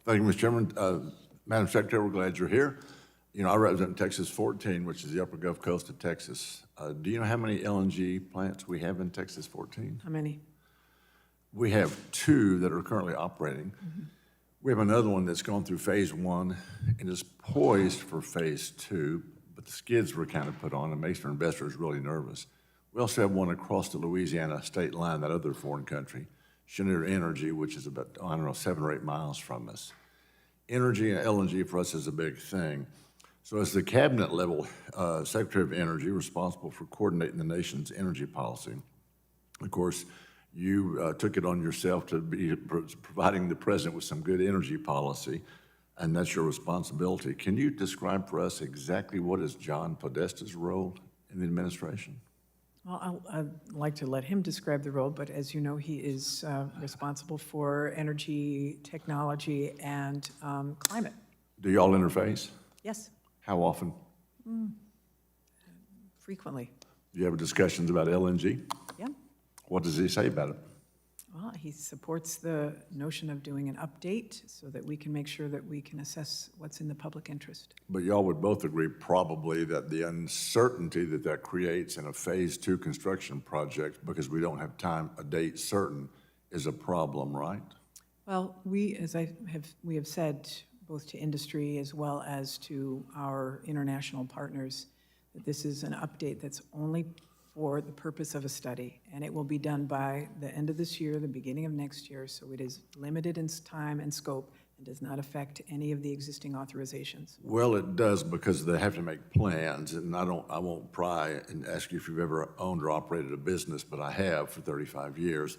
Thank you, Mr. Chairman. Madam Secretary, we're glad you're here. You know, I represent Texas 14, which is the upper Gulf Coast of Texas. Do you know how many LNG plants we have in Texas 14? How many? We have 2 that are currently operating. We have another one that's gone through phase 1 and is poised for phase 2, but the skids were kind of put on and makes our investors really nervous. We also have one across the Louisiana state line, that other foreign country, Cheniere Energy, which is about, I don't know, 7 or 8 miles from us. Energy and LNG for us is a big thing. So as the cabinet level Secretary of Energy responsible for coordinating the nation's energy policy, of course, you took it on yourself to be providing the president with some good energy policy, and that's your responsibility. Can you describe for us exactly what is John Podesta's role in the administration? Well, I'd like to let him describe the role, but as you know, he is responsible for energy, technology, and climate. Do y'all interface? Yes, How often? frequently. Do you have discussions about LNG? Yeah. What does he say about it? Well, he supports the notion of doing an update so that we can make sure that we can assess what's in the public interest. But y'all would both agree probably that the uncertainty that that creates in a phase 2 construction project, because we don't have a date certain, is a problem, right? Well, we have said, both to industry as well as to our international partners, that this is an update that's only for the purpose of a study, and it will be done by the end of this year, the beginning of next year, so it is limited in time and scope and does not affect any of the existing authorizations. Well, it does, because they have to make plans, and I won't pry and ask you if you've ever owned or operated a business, but I have for 35 years.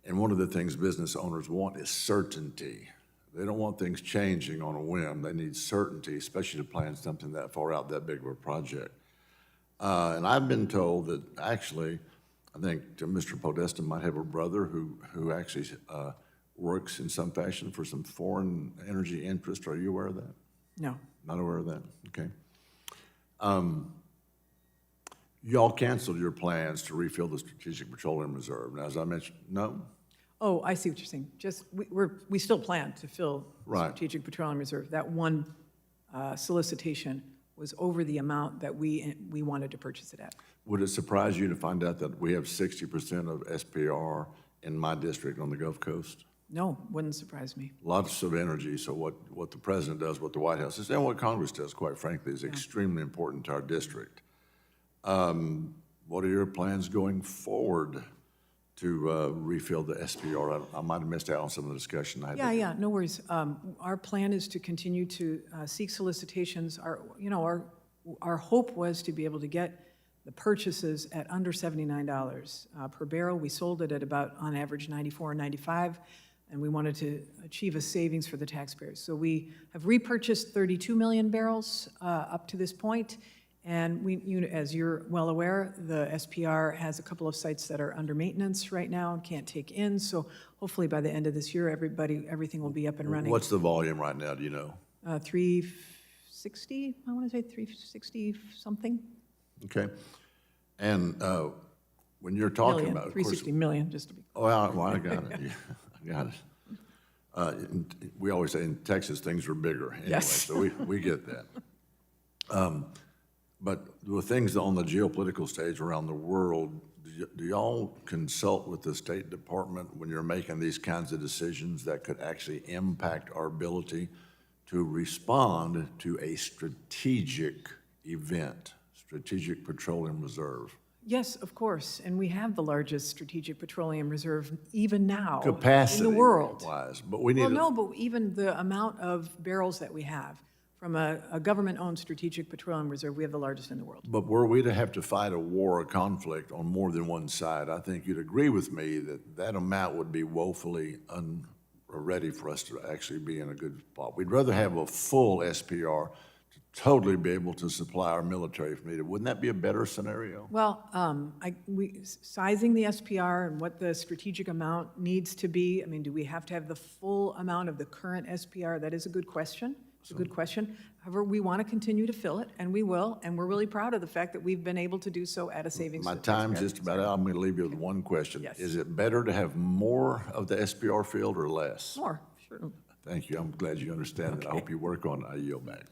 And one of the things business owners want is certainty. They don't want things changing on a whim. They need certainty, especially to plan something that far out, that big of a project. And I've been told that actually, I think Mr. Podesta might have a brother who actually works in some fashion for some foreign energy interest. Are you aware of that? No. Not aware of that? Okay. Y'all canceled your plans to refill the Strategic Petroleum Reserve. Now, as I mentioned, no? Oh, I see what you're saying. Just, we still plan to fill the Right. Strategic Petroleum Reserve. That one solicitation was over the amount that we wanted to purchase it at. Would it surprise you to find out that we have 60% of SPR in my district on the Gulf Coast? No, wouldn't surprise me. Lots of energy, so what the president does, what the White House does, and what Congress does, quite frankly, is extremely important to our district. What are your plans going forward to refill the SPR? I might have missed out on some of the discussion. Yeah, no worries. Our plan is to continue to seek solicitations. Our hope was to be able to get the purchases at under $79 per barrel. We sold it at about, on average, 94 or 95, and we wanted to achieve a savings for the taxpayers. So we have repurchased 32 million barrels up to this point. And as you're well aware, the SPR has a couple of sites that are under maintenance right now and can't take in. So hopefully by the end of this year, everything will be up and running. What's the volume right now, do you know? 360, I want to say 360 something. Okay. And when you're talking Million, about, of 360 course, million, just to be. oh, I got it. Yeah, I got it. We always say in Texas, things are bigger anyway, Yes. so we get that. But the things on the geopolitical stage around the world, do y'all consult with the State Department when you're making these kinds of decisions that could actually impact our ability to respond to a strategic event, Strategic Petroleum Reserve? Yes, of course, and we have the largest strategic petroleum reserve even now Capacity in the world. wise, but we need Well, no, but even the amount of barrels that we have from a government-owned strategic petroleum reserve, we have the largest in the world. But were we to have to fight a war or conflict on more than one side, I think you'd agree with me that that amount would be woefully ready for us to actually be in a good spot. We'd rather have a full SPR to totally be able to supply our military if needed. Wouldn't that be a better scenario? Well, sizing the SPR and what the strategic amount needs to be, I mean, do we have to have the full amount of the current SPR? That is a good question. It's a good question. However, we want to continue to fill it, and we will, and we're really proud of the fact that we've been able to do so at a savings. My time's just about out. I'm going to leave you with one question. Yes. Is it better to have more of the SPR filled or less? More, sure. Thank you. I'm glad you understand that. I hope you work on it. I yield back.